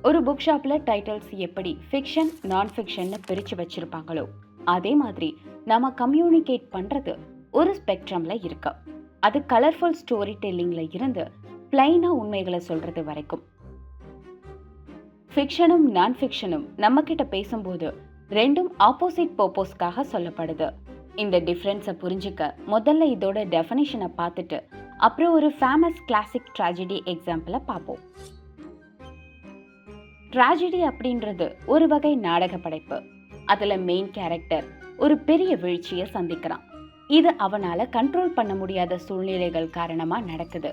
ஒரு புக் ஷாப்பில் டைட்டில்ஸ் எப்படி ஃபிக்ஷன் நான் ஃபிக்ஷன்னு பிரித்து வச்சுருப்பாங்களோ அதே மாதிரி நம்ம கம்யூனிகேட் பண்ணுறது ஒரு ஸ்பெக்ட்ரமில் இருக்கு. அது கலர்ஃபுல் ஸ்டோரி டெல்லிங்கில் இருந்து பிளைனாக உண்மைகளை சொல்கிறது வரைக்கும். ஃபிக்ஷனும் நான் ஃபிக்ஷனும் நம்மக்கிட்ட பேசும்போது ரெண்டும் ஆப்போசிட் பர்பஸ்க்காக சொல்லப்படுது. இந்த டிஃப்ரென்ஸை புரிஞ்சுக்க முதல்ல இதோட டெஃபினிஷனை பார்த்துட்டு அப்புறம் ஒரு ஃபேமஸ் கிளாசிக் ட்ராஜடி எக்ஸாம்பிளை பார்ப்போம். ட்ராஜடி அப்படின்றது ஒரு வகை நாடக படைப்பு. அதில் மெயின் கேரக்டர் ஒரு பெரிய வீழ்ச்சியை சந்திக்கிறான். இது அவனால் கண்ட்ரோல் பண்ண முடியாத சூழ்நிலைகள் காரணமாக நடக்குது.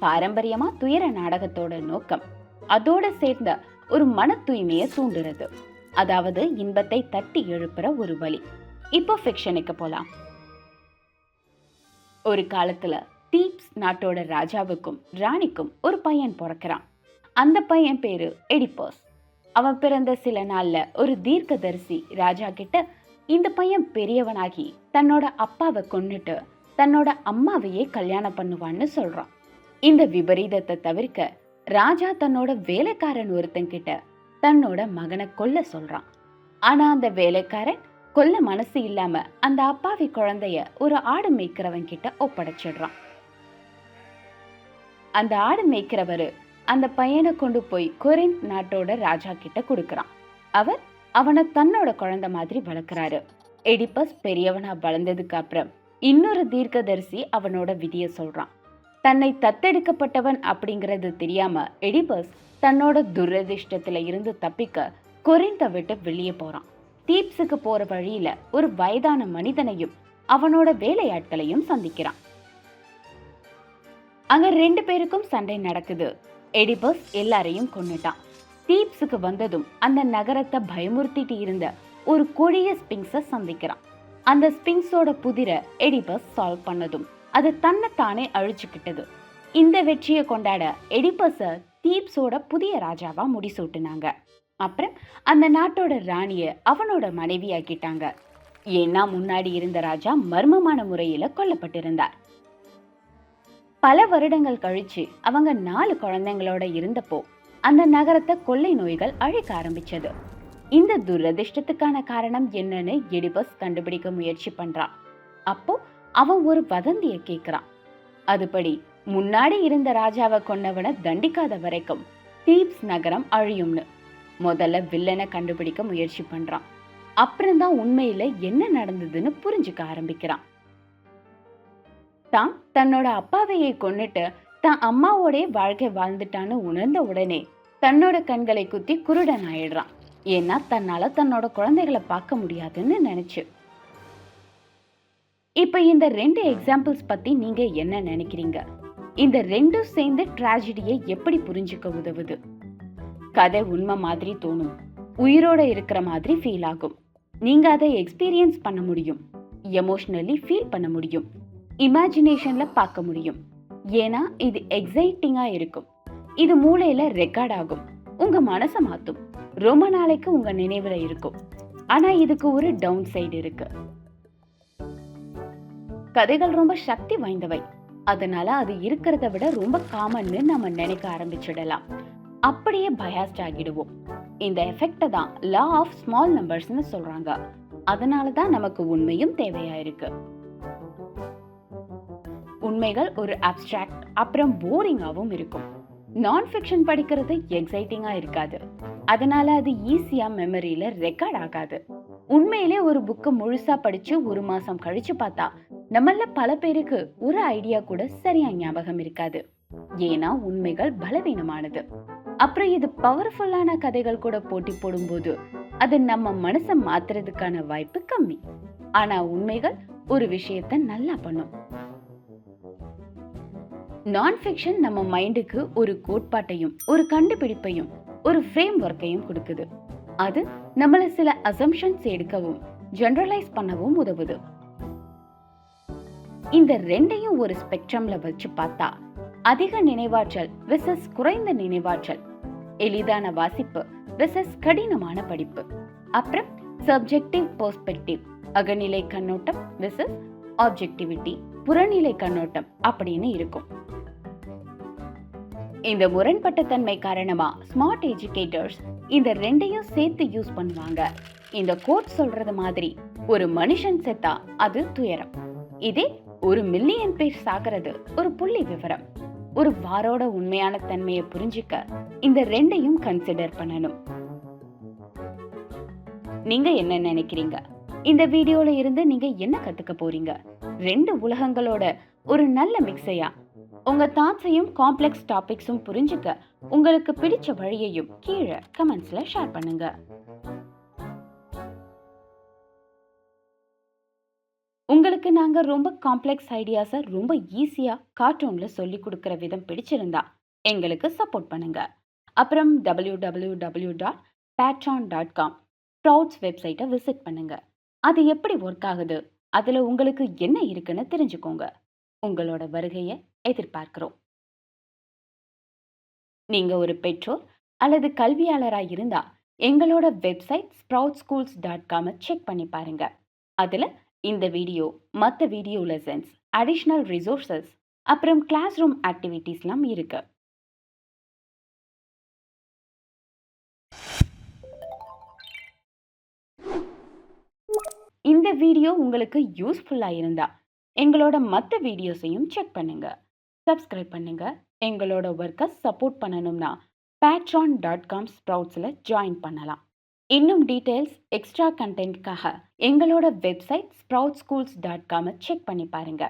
பாரம்பரியமாக துயர நாடகத்தோட நோக்கம் அதோட சேர்ந்த ஒரு மன தூய்மையை தூண்டுறது, அதாவது இன்பத்தை தட்டி எழுப்புற ஒரு வழி. இப்போ ஃபிக்ஷனுக்கு போலாம். ஒரு காலத்துல தீப்ஸ் நாட்டோட ராஜாவுக்கும் ராணிக்கும் ஒரு பையன் பிறக்கிறான். அந்த பையன் பேரு எடிபஸ். அவன் பிறந்த சில நாள்ல ஒரு தீர்க்கதரிசி ராஜா கிட்ட இந்த பையன் பெரியவனாகி தன்னோட அப்பாவை கொன்னுட்டு தன்னோட அம்மாவையே கல்யாணம் பண்ணுவான்னு சொல்றான். இந்த விபரீதத்தை தவிர்க்க ராஜா தன்னோட வேலைக்காரன் ஒருத்தன் கிட்ட தன்னோட மகனை கொல்ல சொல்றான். ஆனா அந்த வேலைக்காரன் கொல்ல மனசு இல்லாம அந்த அப்பாவி குழந்தைய ஒரு ஆடு மேய்க்கிறவன் கிட்ட ஒப்படைச்சிடுறான். அந்த ஆடு மேய்க்கிறவரு அந்த பையனை கொண்டு போய் கொரிந்த் நாட்டோட ராஜா கிட்ட கொடுக்கறான். அவர் அவனை தன்னோட குழந்தை மாதிரி வளர்க்கிறாரு. எடிபஸ் பெரியவனா வளர்ந்ததுக்கு அப்புறம் இன்னொரு தீர்க்கதரிசி அவனோட விதியை சொல்றான். தன்னை தத்தெடுக்கப்பட்டவன் அப்படிங்கிறது தெரியாம எடிபஸ் தன்னோட துரதிர்ஷ்டத்துல இருந்து தப்பிக்க கொரிந்தை விட்டு வெளியே போறான். தீப்ஸுக்கு போற வழியில ஒரு வயதான மனிதனையும் அவனோட வேலையாட்களையும் சந்திக்கிறான். அங்க 2 பேருக்கும் சண்டை நடக்குது. எடிபஸ் எல்லாரையும் கொன்னுட்டான். தீப்ஸுக்கு வந்ததும் அந்த நகரத்தை பயமுறுத்திட்டு இருந்த ஒரு கொடிய ஸ்பிங்ஸை சந்திக்கிறான். அந்த ஸ்பிங்ஸோட புதிரை எடிபஸ் சால்வ் பண்ணதும் அது தன்னைத்தானே அழிச்சுக்கிட்டது. இந்த வெற்றியை கொண்டாட எடிபஸை தீப்ஸோட புதிய ராஜாவா முடிசூட்டினாங்க. அப்புறம் அந்த நாட்டோட ராணிய அவனோட மனைவி ஆக்கிட்டாங்க. ஏன்னா முன்னாடி இருந்த ராஜா மர்மமான முறையில கொல்லப்பட்டிருந்தார். பல வருடங்கள் கழிச்சு அவங்க 4 குழந்தைங்களோட இருந்தப்போ அந்த நகரத்தை கொள்ளை நோய்கள் அழிக்க ஆரம்பிச்சது. இந்த துரதிர்ஷ்டத்துக்கான காரணம் என்னன்னு எடிபஸ் கண்டுபிடிக்க முயற்சி பண்றான். அப்போ அவன் ஒரு வதந்தியை கேட்கிறான். அதுபடி முன்னாடி இருந்த ராஜாவை கொன்னவனை தண்டிக்காத வரைக்கும் தீப்ஸ் நகரம் அழியும்னு. முதல்ல வில்லனை கண்டுபிடிக்க முயற்சி பண்றான். அப்புறம்தான் உண்மையில என்ன நடந்ததுன்னு புரிஞ்சுக்க ஆரம்பிக்கிறான். தான் தன்னோட அப்பாவையை கொன்னுட்டு தான் அம்மாவோட வாழ்க்கை வாழ்ந்துட்டான்னு உணர்ந்த உடனே தன்னோட கண்களை குத்தி குருடன் ஆயிடுறான். ஏன்னா தன்னால தன்னோட குழந்தைகளை பார்க்க முடியாதுன்னு நினைச்சு. இப்ப இந்த 2 எக்ஸாம்பிள்ஸ் பத்தி நீங்க என்ன நினைக்கிறீங்க? இந்த 2ம் சேர்ந்து ட்ராஜடியை எப்படி புரிஞ்சுக்க உதவுது? கதை உண்மை மாதிரி தோணும், உயிரோட இருக்கிற மாதிரி ஃபீல் ஆகும். நீங்க அதை எக்ஸ்பீரியன்ஸ் பண்ண முடியும், எமோஷனலி ஃபீல் பண்ண முடியும், இமேஜினேஷன்ல பார்க்க முடியும். ஏன்னா இது எக்ஸைட்டிங்கா இருக்கும். இது மூளையில ரெக்கார்ட் ஆகும், உங்க மனசை மாத்தும், ரொம்ப நாளைக்கு உங்க நினைவுல இருக்கும். ஆனா இதுக்கு ஒரு டவுன் சைடு இருக்கு. கதைகள் ரொம்ப சக்தி வாய்ந்தவை. அதனால அது இருக்கிறத விட ரொம்ப காமன்னு நம்ம நினைக்க ஆரம்பிச்சிடலாம். அப்படியே பயாஸ்ட் ஆகிடுவோம். இந்த எஃபெக்ட தான் லா ஆஃப் ஸ்மால் நம்பர்ஸ்னு சொல்றாங்க. அதனால தான் நமக்கு உண்மையும் தேவையா இருக்கு. உண்மைகள் ஒரு அப்டிராக்ட் அப்புறம் போரிங்காவும் இருக்கும். நான் ஃபிக்ஷன் படிக்கிறது எக்ஸைட்டிங்கா இருக்காது. அதனால அது ஈஸியா மெமரியில ரெக்கார்ட் ஆகாது. உண்மையிலே ஒரு புக்கை முழுசா படிச்சு 1 மாசம் கழிச்சு பார்த்தா நம்மள பல பேருக்கு ஒரு ஐடியா கூட சரியா ஞாபகம் இருக்காது. ஏன்னா உண்மைகள் பலவீனமானது. அப்புறம் இது பவர்ஃபுல்லான கதைகள் கூட போட்டி போடும்போது அது நம்ம மனசை மாத்துறதுக்கான வாய்ப்பு கம்மி. ஆனா உண்மைகள் ஒரு விஷயத்த நல்லா பண்ணும். நான் ஃபிக்ஷன் நம்ம மைண்டுக்கு ஒரு கோட்பாட்டையும் ஒரு கண்டுபிடிப்பையும் ஒரு ஃப்ரேம் ஒர்க்கையும் கொடுக்குது. அது நம்மள சில அசம்ஷன்ஸ் எடுக்கவும் ஜெனரலைஸ் பண்ணவும் உதவுது. இந்த 2யும் ஒரு ஸ்பெக்ட்ரம்ல வச்சு பார்த்தா அதிக நினைவாற்றல் வெர்சஸ் குறைந்த நினைவாற்றல், எளிதான வாசிப்பு வெர்சஸ் கடினமான படிப்பு, அப்புறம் சப்ஜெக்டிவ் பெர்ஸ்பெக்டிவ் அகநிலை கண்ணோட்டம் வெர்சஸ் ஆப்ஜெக்டிவிட்டி புறநிலை கண்ணோட்டம் அப்படின்னு இருக்கும். இந்த முரண்பட்ட தன்மை காரணமா ஸ்மார்ட் எஜுகேட்டர்ஸ் இந்த ரெண்டையும் சேர்த்து யூஸ் பண்ணுவாங்க. இந்த கோட் சொல்றது மாதிரி ஒரு மனுஷன் செத்தா அது துயரம், இதே 1 மில்லியன் பேர் சாகிறது ஒரு புள்ளி விவரம். ஒரு வாரோட உண்மையான தன்மையை புரிஞ்சுக்க இந்த ரெண்டையும் கன்சிடர் பண்ணணும். நீங்க என்ன நினைக்கிறீங்க? இந்த வீடியோல இருந்து நீங்க என்ன கத்துக்க போறீங்க? ரெண்டு உலகங்களோட ஒரு நல்ல மிக்ஸையா? உங்க தாட்ஸையும் காம்ப்ளெக்ஸ் டாபிக்ஸும் புரிஞ்சுக்க உங்களுக்கு பிடிச்ச வழியையும் கீழே கமெண்ட்ஸ்ல ஷேர் பண்ணுங்க. உங்களுக்கு நாங்க ரொம்ப காம்ப்ளெக்ஸ் ஐடியாஸை ரொம்ப ஈஸியா கார்ட்டூன்ல சொல்லி கொடுக்கிற விதம் பிடிச்சிருந்தா எங்களுக்கு சப்போர்ட் பண்ணுங்க. அப்புறம் www.patreon.com ஸ்ப்ரவுட்ஸ் வெப்சைட்டை விசிட் பண்ணுங்க. அது எப்படி ஒர்க் ஆகுது, அதுல உங்களுக்கு என்ன இருக்குன்னு தெரிஞ்சுக்கோங்க. உங்களோட வருகையை எதிர்பார்க்கிறோம். நீங்க ஒரு பெற்றோர் அல்லது கல்வியாளராக இருந்தா எங்களோட வெப்சைட் sproutsschools.com செக் பண்ணி பாருங்க. அதுல இந்த வீடியோ, மற்ற வீடியோ லெசன்ஸ், அடிஷ்னல் ரிசோர்சஸ், அப்புறம் கிளாஸ் ரூம் ஆக்டிவிட்டீஸ்லாம் இருக்கு. இந்த வீடியோ உங்களுக்கு யூஸ்ஃபுல்லா இருந்தா எங்களோட மற்ற வீடியோஸையும் செக் பண்ணுங்க, சப்ஸ்கிரைப் பண்ணுங்க. எங்களோட ஒர்க்கை சப்போர்ட் பண்ணணும்னா patreon.com ஸ்ப்ரவுட்ஸில் ஜாயின் பண்ணலாம். இன்னும் டீட்டெயில்ஸ், எக்ஸ்ட்ரா கண்டென்ட்காக எங்களோட வெப்சைட் sproutsschools.com செக் பண்ணி பாருங்க.